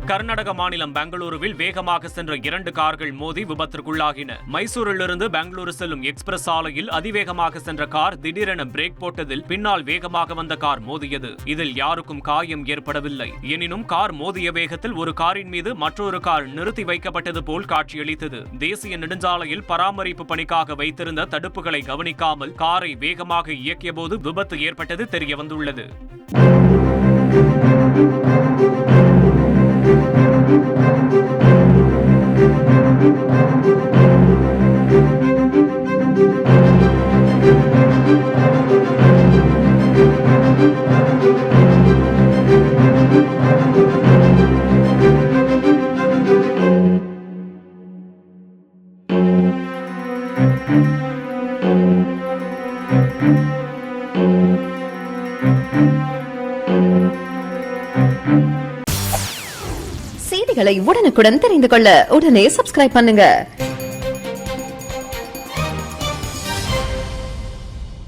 கர்நாடக மாநிலம் பெங்களூருவில் வேகமாக சென்ற 2 கார்கள் மோதி விபத்திற்குள்ளாகின. மைசூரிலிருந்து பெங்களூரு செல்லும் எக்ஸ்பிரஸ் சாலையில் அதிவேகமாக சென்ற கார் திடீரென பிரேக் போட்டதில் பின்னால் வேகமாக வந்த கார் மோதியது. இதில் யாருக்கும் காயம் ஏற்படவில்லை. எனினும் கார் மோதிய வேகத்தில் ஒரு காரின் மீது மற்றொரு கார் நிறுத்தி வைக்கப்பட்டது போல் காட்சியளித்தது. தேசிய நெடுஞ்சாலையில் பராமரிப்பு பணிக்காக வைத்திருந்த தடுப்புகளை கவனிக்காமல் காரை வேகமாக இயக்கியபோது விபத்து ஏற்பட்டது தெரியவந்துள்ளது. செய்திகளை உடனுக்குடன் தெரிந்து கொள்ள உடனே சப்ஸ்கிரைப் பண்ணுங்க.